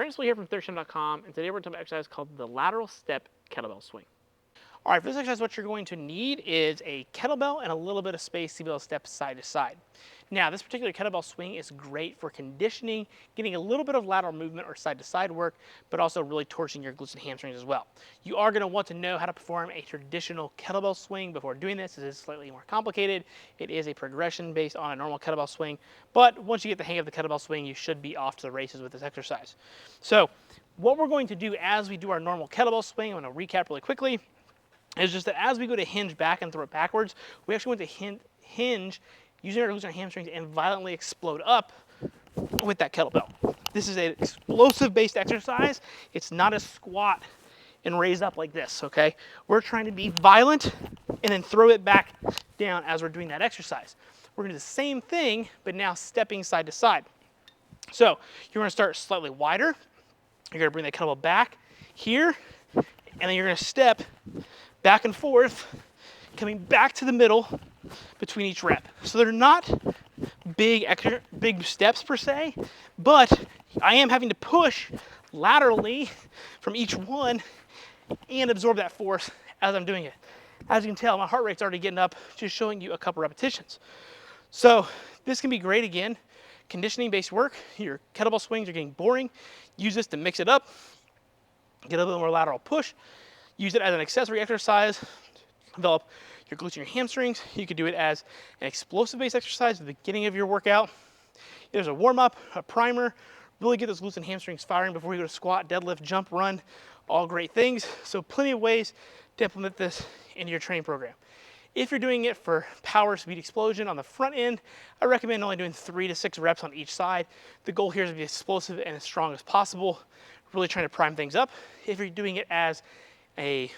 Travis here from ThirdStem.com, and today we're talking about an exercise called the Lateral Step Kettlebell Swing. All right, for this exercise, what you're going to need is a kettlebell and a little bit of space to be able to step side to side. Now, this particular kettlebell swing is great for conditioning, getting a little bit of lateral movement or side to side work, but also really torching your glutes and hamstrings as well. You are going to want to know how to perform a traditional kettlebell swing before doing this. It is slightly more complicated. It is a progression based on a normal kettlebell swing, but once you get the hang of the kettlebell swing, you should be off to the races with this exercise. So, what we're going to do as we do our normal kettlebell swing, I'm going to recap really quickly. It's just that as we go to hinge back and throw it backwards, we actually want to hinge using our glutes and hamstrings and violently explode up with that kettlebell. This is an explosive based exercise. It's not a squat and raise up like this, okay? We're trying to be violent and then throw it back down as we're doing that exercise. We're gonna do the same thing, but now stepping side to side. So you're gonna start slightly wider. You're gonna bring that kettlebell back here, and then you're gonna step back and forth, coming back to the middle between each rep. So they're not big steps per se, but I am having to push laterally from each one and absorb that force as I'm doing it. As you can tell, my heart rate's already getting up, just showing you a couple repetitions. So this can be great again, conditioning based work. Your kettlebell swings are getting boring. Use this to mix it up, get a little more lateral push. Use it as an accessory exercise, develop your glutes and your hamstrings. You could do it as an explosive-based exercise at the beginning of your workout. There's a warm-up, a primer, really get those glutes and hamstrings firing before you go to squat, deadlift, jump, run, all great things. So plenty of ways to implement this into your training program. If you're doing it for power, speed, explosion on the front end, I recommend only doing 3 to 6 reps on each side. The goal here is to be explosive and as strong as possible, really trying to prime things up. If you're doing it as a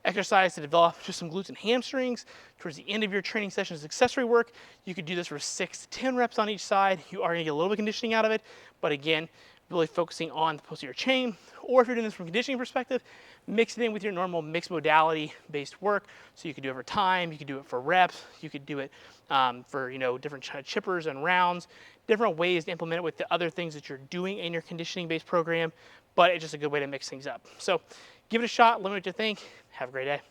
exercise to develop just some glutes and hamstrings towards the end of your training session as accessory work, you could do this for 6 to 10 reps on each side. You are going to get a little bit of conditioning out of it, but again, really focusing on the posterior chain. Or if you're doing this from a conditioning perspective, mix it in with your normal mixed modality based work. So you could do it for time, you could do it for reps, you could do it for different chippers and rounds, different ways to implement it with the other things that you're doing in your conditioning based program, but it's just a good way to mix things up. So give it a shot, let me know what you think. Have a great day.